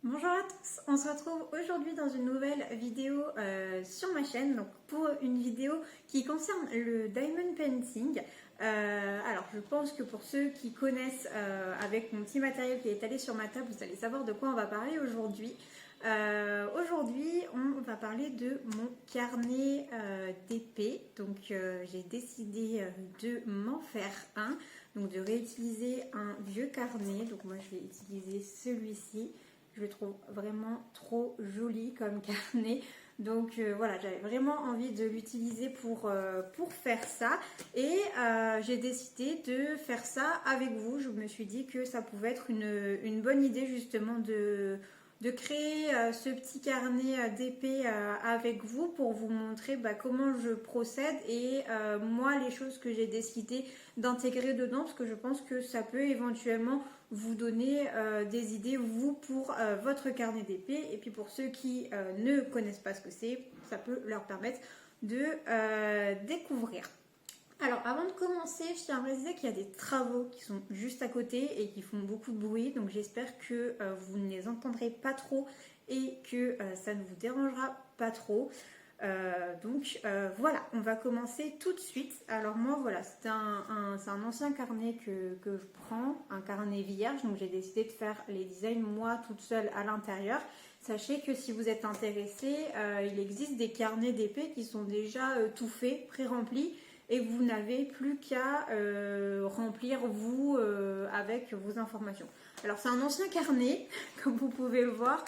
Bonjour à tous, on se retrouve aujourd'hui dans une nouvelle vidéo sur ma chaîne, donc pour une vidéo qui concerne le diamond painting. Alors je pense que pour ceux qui connaissent avec mon petit matériel qui est étalé sur ma table, vous allez savoir de quoi on va parler aujourd'hui. Aujourd'hui on va parler de mon carnet d'épée, donc j'ai décidé de m'en faire un, donc de réutiliser un vieux carnet, donc moi je vais utiliser celui-ci. Je le trouve vraiment trop joli comme carnet. Donc voilà, j'avais vraiment envie de l'utiliser pour faire ça. Et j'ai décidé de faire ça avec vous. Je me suis dit que ça pouvait être une bonne idée justement de créer ce petit carnet d'épée avec vous pour vous montrer comment je procède et moi les choses que j'ai décidé d'intégrer dedans parce que je pense que ça peut éventuellement vous donner des idées vous pour votre carnet d'épée et puis pour ceux qui ne connaissent pas ce que c'est, ça peut leur permettre de découvrir. Alors avant de commencer, je tiens à préciser qu'il y a des travaux qui sont juste à côté et qui font beaucoup de bruit, donc j'espère que vous ne les entendrez pas trop et que ça ne vous dérangera pas trop. Voilà, on va commencer tout de suite. Alors moi voilà, c'est un ancien carnet que je prends, un carnet vierge, donc j'ai décidé de faire les designs moi toute seule à l'intérieur. Sachez que si vous êtes intéressé, il existe des carnets d'épée qui sont déjà tout faits, pré-remplis et vous n'avez plus qu'à remplir vous avec vos informations. Alors c'est un ancien carnet, comme vous pouvez le voir,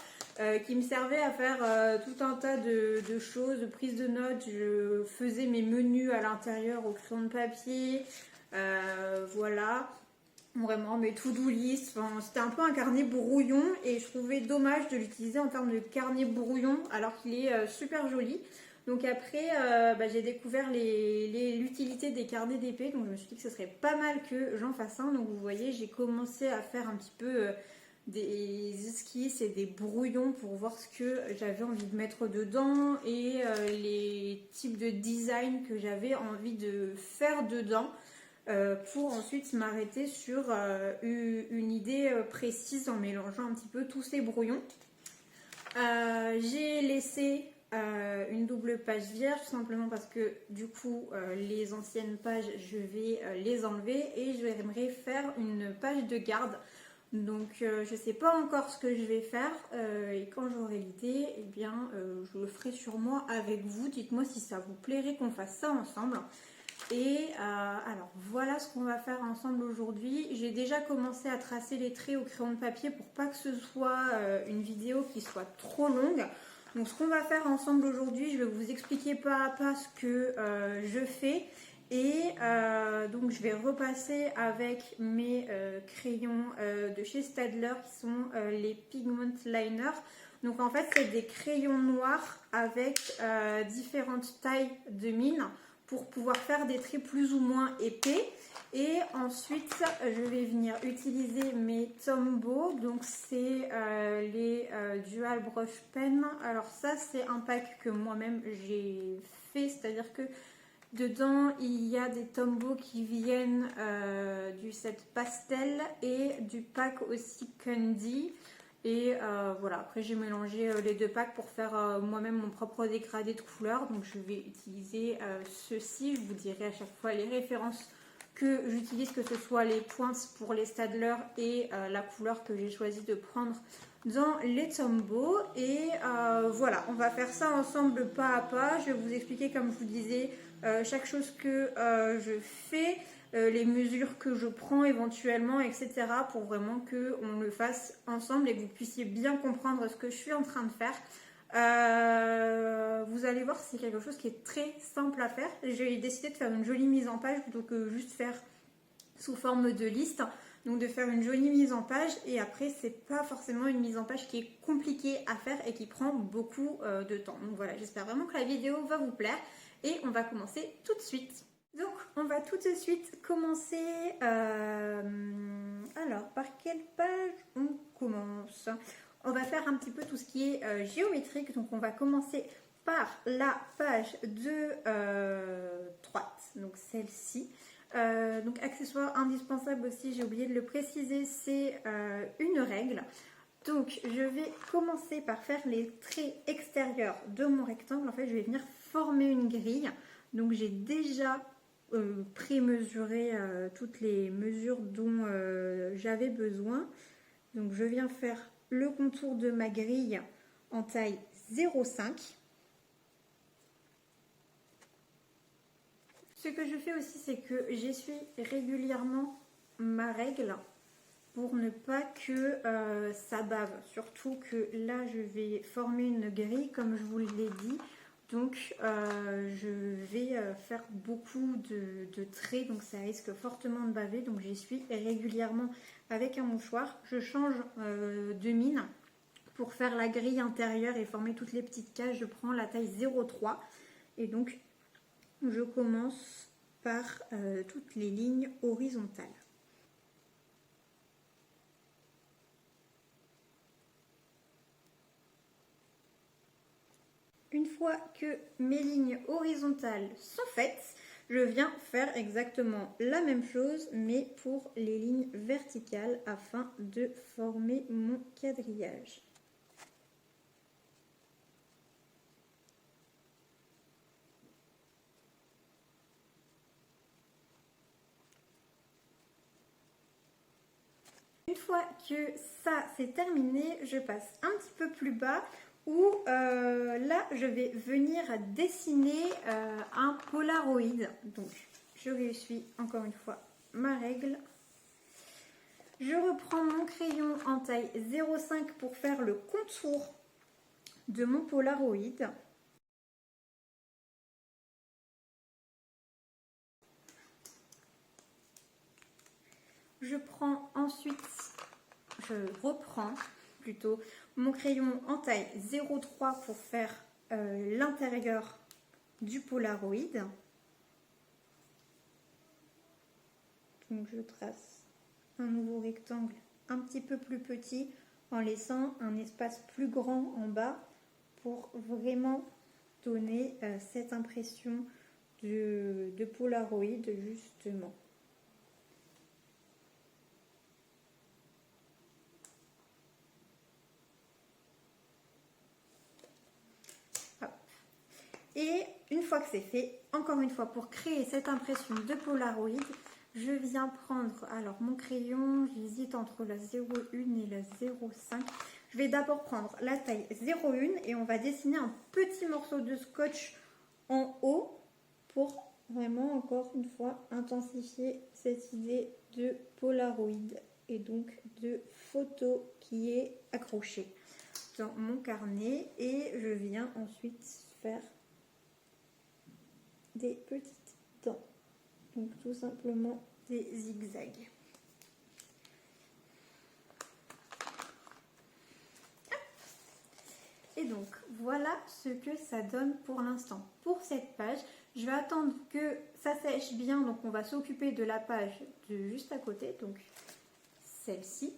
qui me servait à faire tout un tas de choses, de prise de notes. Je faisais mes menus à l'intérieur au crayon de papier, voilà. Vraiment, mes to-do list, enfin, c'était un peu un carnet brouillon et je trouvais dommage de l'utiliser en termes de carnet brouillon alors qu'il est super joli. Donc après, j'ai découvert l'utilité des carnets d'épée, donc je me suis dit que ce serait pas mal que j'en fasse un. Donc vous voyez, j'ai commencé à faire un petit peu des esquisses et des brouillons pour voir ce que j'avais envie de mettre dedans et les types de design que j'avais envie de faire dedans. Pour ensuite m'arrêter sur une idée précise en mélangeant un petit peu tous ces brouillons. J'ai laissé une double page vierge tout simplement parce que du coup les anciennes pages je vais les enlever et j'aimerais faire une page de garde. Donc je ne sais pas encore ce que je vais faire et quand j'aurai l'idée, eh bien je le ferai sûrement avec vous. Dites-moi si ça vous plairait qu'on fasse ça ensemble. Et alors voilà ce qu'on va faire ensemble aujourd'hui. J'ai déjà commencé à tracer les traits au crayon de papier pour pas que ce soit une vidéo qui soit trop longue. Donc ce qu'on va faire ensemble aujourd'hui, je vais vous expliquer pas à pas ce que je fais. Et donc je vais repasser avec mes crayons de chez Staedtler qui sont les Pigment Liner. Donc en fait c'est des crayons noirs avec différentes tailles de mine pour pouvoir faire des traits plus ou moins épais. Et ensuite, je vais venir utiliser mes Tombow. Donc, c'est les Dual Brush Pen. Alors ça, c'est un pack que moi-même j'ai fait. C'est-à-dire que dedans, il y a des Tombow qui viennent du set pastel et du pack aussi Candy. Et voilà, après j'ai mélangé les deux packs pour faire moi-même mon propre dégradé de couleurs. Donc je vais utiliser ceci, je vous dirai à chaque fois les références que j'utilise, que ce soit les pointes pour les Staedtler et la couleur que j'ai choisi de prendre dans les Tombow. Et voilà, on va faire ça ensemble pas à pas. Je vais vous expliquer, comme je vous disais, chaque chose que je fais. Les mesures que je prends éventuellement, etc. pour vraiment qu'on le fasse ensemble et que vous puissiez bien comprendre ce que je suis en train de faire. Vous allez voir, c'est quelque chose qui est très simple à faire. J'ai décidé de faire une jolie mise en page plutôt que juste faire sous forme de liste. Donc de faire une jolie mise en page et après c'est pas forcément une mise en page qui est compliquée à faire et qui prend beaucoup de temps. Donc voilà, j'espère vraiment que la vidéo va vous plaire et on va commencer tout de suite. Donc, on va tout de suite commencer. Alors, par quelle page on commence? On va faire un petit peu tout ce qui est géométrique. Donc, on va commencer par la page de droite, donc celle-ci. Donc, accessoire indispensable aussi, j'ai oublié de le préciser, c'est une règle. Donc je vais commencer par faire les traits extérieurs de mon rectangle. En fait je vais venir former une grille. Donc j'ai déjà pré-mesuré toutes les mesures dont j'avais besoin. Donc je viens faire le contour de ma grille en taille 0,5. Ce que je fais aussi, c'est que j'essuie régulièrement ma règle pour ne pas que ça bave. Surtout que là, je vais former une grille, comme je vous l'ai dit. Donc, je vais faire beaucoup de traits, donc ça risque fortement de baver. Donc, j'essuie régulièrement avec un mouchoir. Je change de mine pour faire la grille intérieure et former toutes les petites cases. Je prends la taille 0,3 et donc je commence par toutes les lignes horizontales. Une fois que mes lignes horizontales sont faites, je viens faire exactement la même chose mais pour les lignes verticales afin de former mon quadrillage. Une fois que ça c'est terminé, je passe un petit peu plus bas où là je vais venir dessiner un polaroid. Donc je réussis encore une fois ma règle. Je reprends mon crayon en taille 0,5 pour faire le contour de mon polaroid. Je reprends plutôt mon crayon en taille 0,3 pour faire l'intérieur du polaroid. Donc je trace un nouveau rectangle un petit peu plus petit en laissant un espace plus grand en bas pour vraiment donner cette impression de polaroid justement. Et une fois que c'est fait, encore une fois, pour créer cette impression de polaroid, je viens prendre, alors mon crayon, j'hésite entre la 0,1 et la 0,5. Je vais d'abord prendre la taille 0,1 et on va dessiner un petit morceau de scotch en haut pour vraiment, encore une fois, intensifier cette idée de polaroid et donc de photo qui est accrochée dans mon carnet. Et je viens ensuite faire des petites dents, donc tout simplement des zigzags. Et donc voilà ce que ça donne pour l'instant pour cette page. Je vais attendre que ça sèche bien, donc on va s'occuper de la page de juste à côté, donc celle-ci.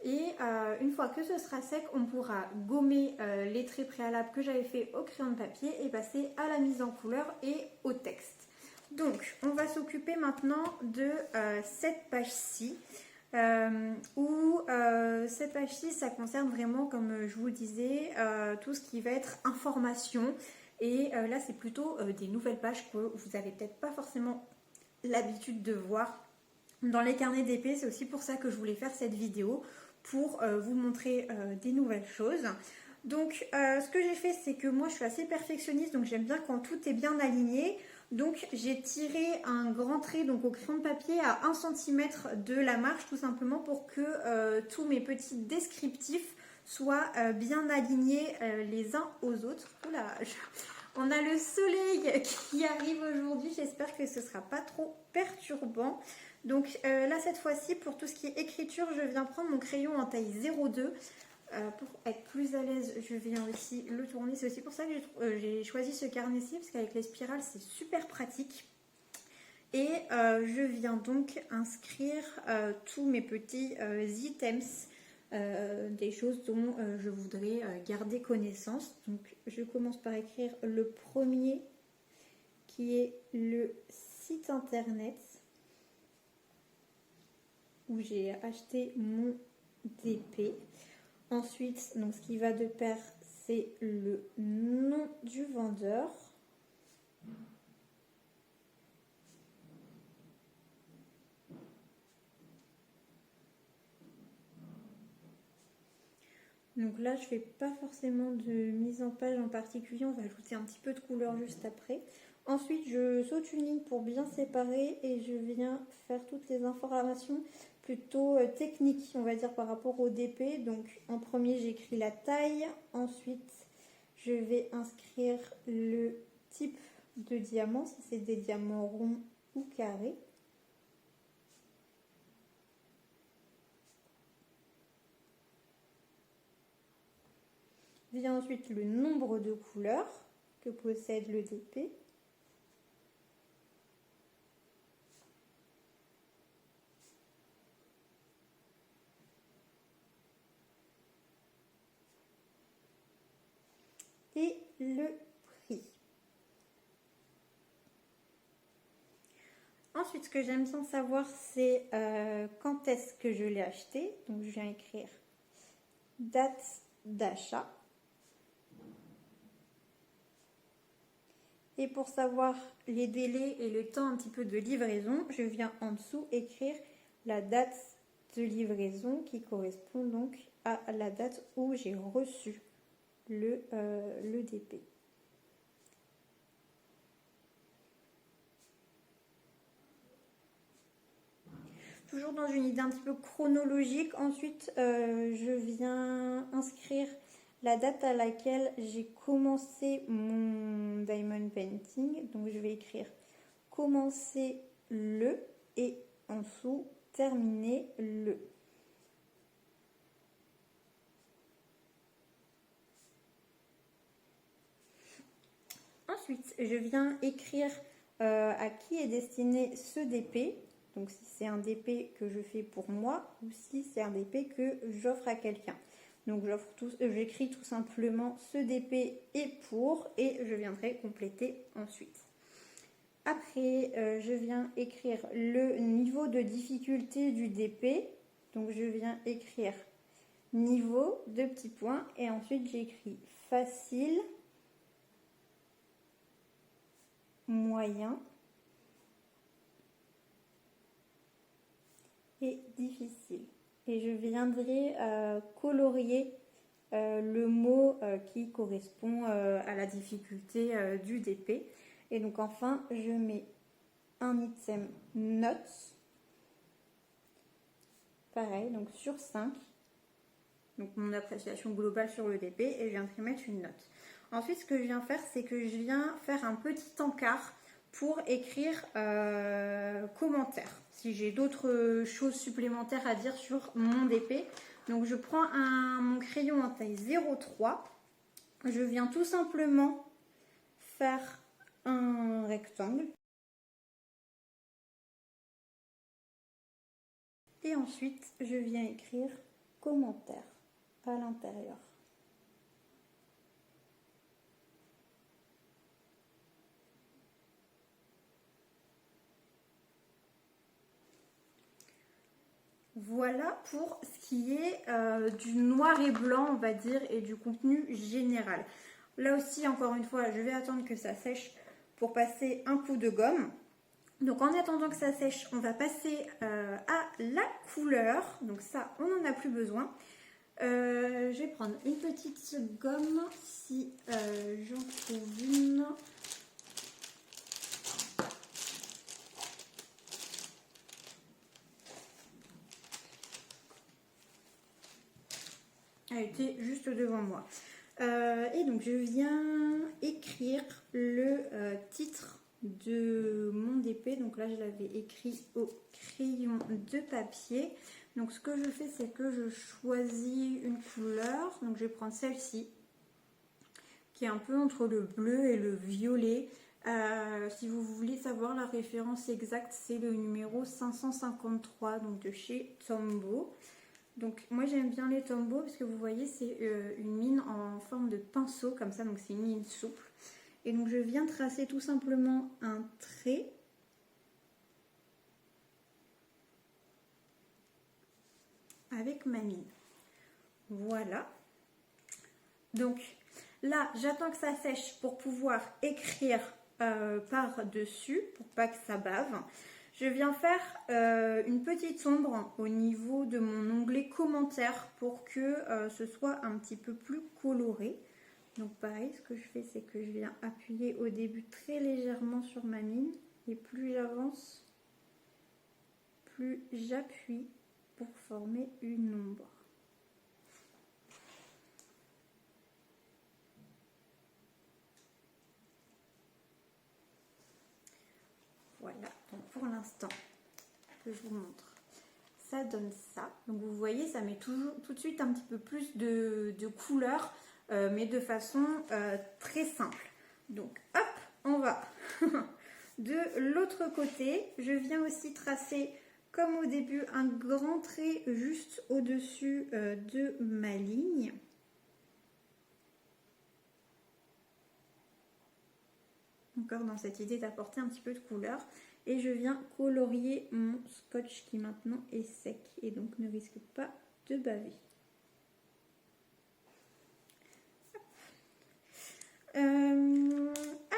Et une fois que ce sera sec, on pourra gommer les traits préalables que j'avais fait au crayon de papier et passer à la mise en couleur et au texte. Donc, on va s'occuper maintenant de cette page-ci. Où cette page-ci, ça concerne vraiment, comme je vous le disais, tout ce qui va être information. Et là, c'est plutôt des nouvelles pages que vous n'avez peut-être pas forcément l'habitude de voir dans les carnets d'épée. C'est aussi pour ça que je voulais faire cette vidéo, pour vous montrer des nouvelles choses. Donc ce que j'ai fait, c'est que moi je suis assez perfectionniste, donc j'aime bien quand tout est bien aligné. Donc j'ai tiré un grand trait donc au crayon de papier à 1 cm de la marge, tout simplement pour que tous mes petits descriptifs soient bien alignés les uns aux autres. Oula, on a le soleil qui arrive aujourd'hui, j'espère que ce ne sera pas trop perturbant. Donc là cette fois-ci, pour tout ce qui est écriture, je viens prendre mon crayon en taille 0,2. Pour être plus à l'aise, je viens aussi le tourner. C'est aussi pour ça que j'ai choisi ce carnet-ci, parce qu'avec les spirales, c'est super pratique. Et je viens donc inscrire tous mes petits items, des choses dont je voudrais garder connaissance. Donc je commence par écrire le premier, qui est le site internet où j'ai acheté mon DP. Ensuite, donc ce qui va de pair, c'est le nom du vendeur. Donc là, je ne fais pas forcément de mise en page en particulier, on va ajouter un petit peu de couleur juste après. Ensuite, je saute une ligne pour bien séparer et je viens faire toutes les informations plutôt techniques, on va dire, par rapport au DP. Donc en premier, j'écris la taille. Ensuite, je vais inscrire le type de diamant, si c'est des diamants ronds ou carrés. Vient ensuite le nombre de couleurs que possède le DP. Et le prix. Ensuite, ce que j'aime bien savoir, c'est quand est-ce que je l'ai acheté. Donc, je viens écrire date d'achat. Et pour savoir les délais et le temps un petit peu de livraison, je viens en dessous écrire la date de livraison qui correspond donc à la date où j'ai reçu le DP. Toujours dans une idée un petit peu chronologique. Ensuite, je viens inscrire la date à laquelle j'ai commencé mon diamond painting. Donc, je vais écrire commencer le et en dessous terminer le. Ensuite, je viens écrire à qui est destiné ce DP. Donc, si c'est un DP que je fais pour moi ou si c'est un DP que j'offre à quelqu'un. Donc, j'écris tout simplement ce DP est pour et je viendrai compléter ensuite. Après, je viens écrire le niveau de difficulté du DP. Donc, je viens écrire niveau, 2 petits points et ensuite j'écris facile, moyen et difficile. Et je viendrai colorier le mot qui correspond à la difficulté du DP. Et donc enfin, je mets un item notes. Pareil, donc sur 5. Donc mon appréciation globale sur le DP et je viendrai mettre une note. Ensuite, ce que je viens faire, c'est que je viens faire un petit encart pour écrire commentaire. Si j'ai d'autres choses supplémentaires à dire sur mon DP. Donc je prends mon crayon en taille 0,3. Je viens tout simplement faire un rectangle. Et ensuite, je viens écrire commentaire à l'intérieur. Voilà pour ce qui est du noir et blanc, on va dire, et du contenu général. Là aussi, encore une fois, je vais attendre que ça sèche pour passer un coup de gomme. Donc en attendant que ça sèche, on va passer à la couleur. Donc ça, on n'en a plus besoin. Je vais prendre une petite gomme si j'en trouve une. Elle était juste devant moi. Et donc je viens écrire le titre de mon DP. Donc là je l'avais écrit au crayon de papier. Donc ce que je fais, c'est que je choisis une couleur. Donc je vais prendre celle-ci qui est un peu entre le bleu et le violet. Si vous voulez savoir la référence exacte, c'est le numéro 553 donc de chez Tombow. Donc moi j'aime bien les Tombow parce que vous voyez c'est une mine en forme de pinceau comme ça, donc c'est une mine souple. Et donc je viens tracer tout simplement un trait avec ma mine. Voilà. Donc là, j'attends que ça sèche pour pouvoir écrire par-dessus, pour pas que ça bave. Je viens faire une petite ombre au niveau de mon onglet commentaires pour que ce soit un petit peu plus coloré. Donc pareil, ce que je fais, c'est que je viens appuyer au début très légèrement sur ma mine. Et plus j'avance, plus j'appuie pour former une ombre. Voilà, donc pour l'instant, que je vous montre, ça donne ça. Donc vous voyez, ça met tout de suite un petit peu plus de couleur, mais de façon très simple. Donc hop, on va de l'autre côté. Je viens aussi tracer, comme au début, un grand trait juste au-dessus de ma ligne. Encore dans cette idée d'apporter un petit peu de couleur. Et je viens colorier mon scotch qui maintenant est sec et donc ne risque pas de baver.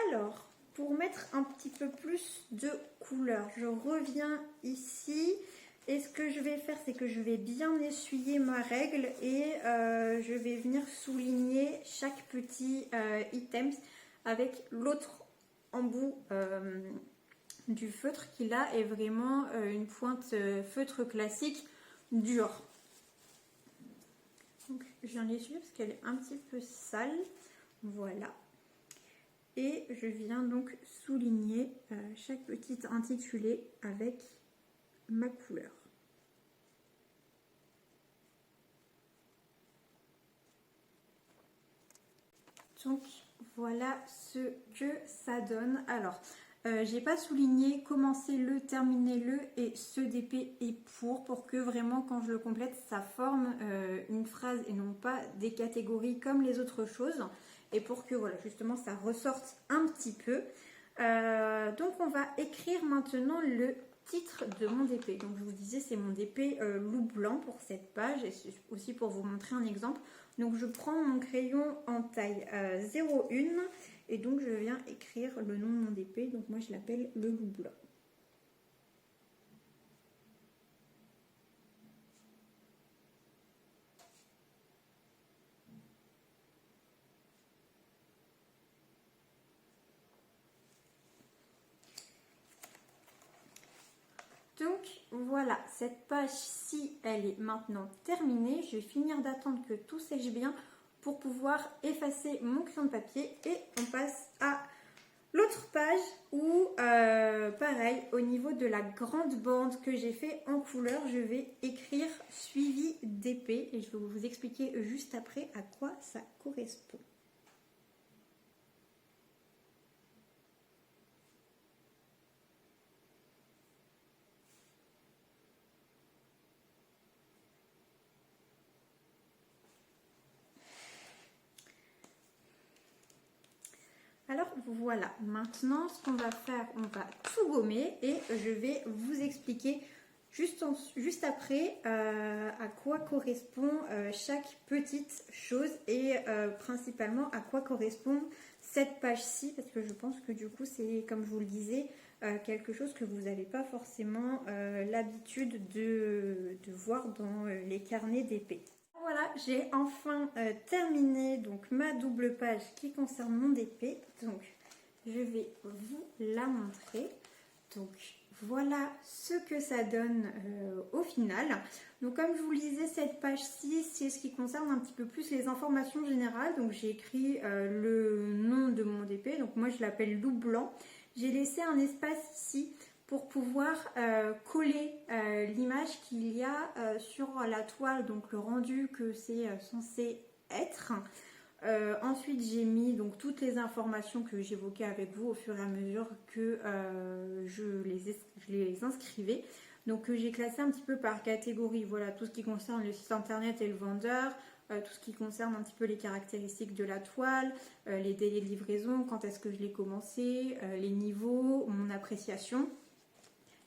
Alors, pour mettre un petit peu plus de couleur, je reviens ici. Et ce que je vais faire, c'est que je vais bien essuyer ma règle et je vais venir souligner chaque petit item avec l'autre embout du feutre qui là est vraiment une pointe feutre classique dure. Donc je viens l'essuyer parce qu'elle est un petit peu sale. Voilà. Et je viens donc souligner chaque petit intitulé avec ma couleur. Donc voilà ce que ça donne. Alors, j'ai pas souligné commencez-le, terminez-le et ce d'épée est pour que vraiment quand je le complète ça forme une phrase et non pas des catégories comme les autres choses et pour que voilà justement ça ressorte un petit peu. Donc on va écrire maintenant le titre de mon DP. Donc je vous disais c'est mon DP loup blanc pour cette page et aussi pour vous montrer un exemple. Donc je prends mon crayon en taille 0,1 et donc je viens écrire le nom de mon DP. Donc moi je l'appelle le loup blanc. Donc voilà, cette page-ci, elle est maintenant terminée. Je vais finir d'attendre que tout sèche bien pour pouvoir effacer mon crayon de papier et on passe à l'autre page où, pareil, au niveau de la grande bande que j'ai fait en couleur, je vais écrire suivi d'épée et je vais vous expliquer juste après à quoi ça correspond. Alors voilà, maintenant ce qu'on va faire, on va tout gommer et je vais vous expliquer juste après à quoi correspond chaque petite chose et principalement à quoi correspond cette page-ci parce que je pense que du coup c'est comme je vous le disais quelque chose que vous n'avez pas forcément l'habitude de voir dans les carnets d'épée. Voilà, j'ai enfin terminé donc ma double page qui concerne mon DP. Donc, je vais vous la montrer. Donc, voilà ce que ça donne au final. Donc, comme je vous le disais, cette page-ci, c'est ce qui concerne un petit peu plus les informations générales. Donc, j'ai écrit le nom de mon DP. Donc, moi, je l'appelle loup blanc. J'ai laissé un espace ici pour pouvoir coller l'image qu'il y a sur la toile, donc le rendu que c'est censé être. Ensuite, j'ai mis donc toutes les informations que j'évoquais avec vous au fur et à mesure que je les inscrivais. Donc j'ai classé un petit peu par catégorie, voilà, tout ce qui concerne le site internet et le vendeur, tout ce qui concerne un petit peu les caractéristiques de la toile, les délais de livraison, quand est-ce que je l'ai commencé, les niveaux, mon appréciation.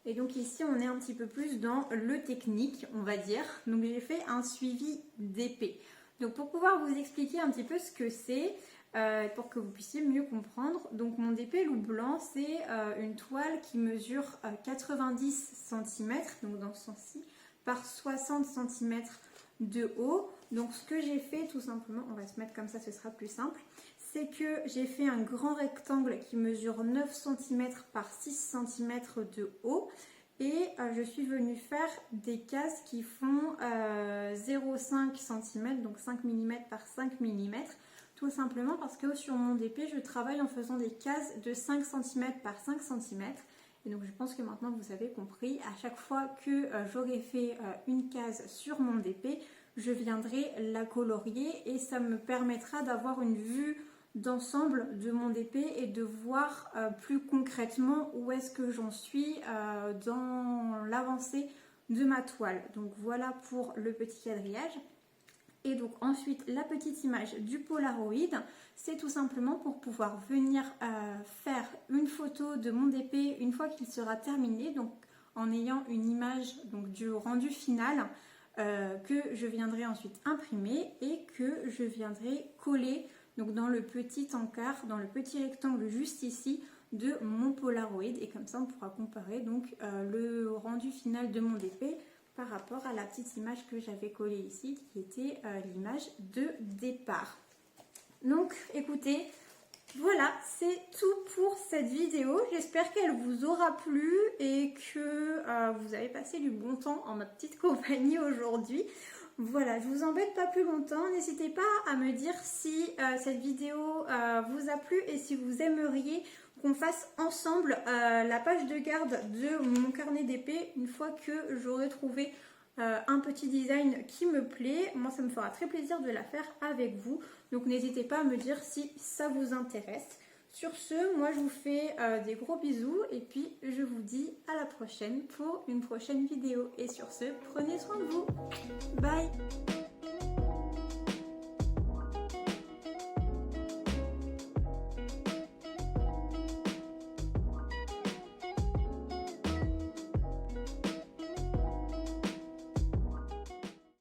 Et donc ici on est un petit peu plus dans le technique, on va dire. Donc j'ai fait un suivi d'épée. Donc pour pouvoir vous expliquer un petit peu ce que c'est, pour que vous puissiez mieux comprendre. Donc mon DP loup blanc, c'est une toile qui mesure 90 cm, donc dans ce sens-ci, par 60 cm de haut. Donc ce que j'ai fait tout simplement, on va se mettre comme ça, ce sera plus simple, c'est que j'ai fait un grand rectangle qui mesure 9 cm par 6 cm de haut. Et je suis venue faire des cases qui font 0,5 cm, donc 5 mm par 5 mm. Tout simplement parce que sur mon DP, je travaille en faisant des cases de 5 cm par 5 cm. Et donc je pense que maintenant vous avez compris, à chaque fois que j'aurai fait une case sur mon DP, je viendrai la colorier et ça me permettra d'avoir une vue d'ensemble de mon DP et de voir plus concrètement où est-ce que j'en suis dans l'avancée de ma toile. Donc voilà pour le petit quadrillage. Et donc ensuite la petite image du Polaroid, c'est tout simplement pour pouvoir venir faire une photo de mon DP une fois qu'il sera terminé, donc en ayant une image donc, du rendu final que je viendrai ensuite imprimer et que je viendrai coller donc, dans le petit encart, dans le petit rectangle juste ici de mon Polaroid. Et comme ça on pourra comparer donc le rendu final de mon DP par rapport à la petite image que j'avais collée ici qui était l'image de départ. Donc écoutez, voilà, c'est tout pour cette vidéo. J'espère qu'elle vous aura plu et que vous avez passé du bon temps en ma petite compagnie aujourd'hui. Voilà, je vous embête pas plus longtemps. N'hésitez pas à me dire si cette vidéo vous a plu et si vous aimeriez qu'on fasse ensemble la page de garde de mon carnet d'épée une fois que j'aurai trouvé un petit design qui me plaît. Moi, ça me fera très plaisir de la faire avec vous. Donc, n'hésitez pas à me dire si ça vous intéresse. Sur ce, moi, je vous fais des gros bisous et puis je vous dis à la prochaine pour une prochaine vidéo. Et sur ce, prenez soin de vous. Bye!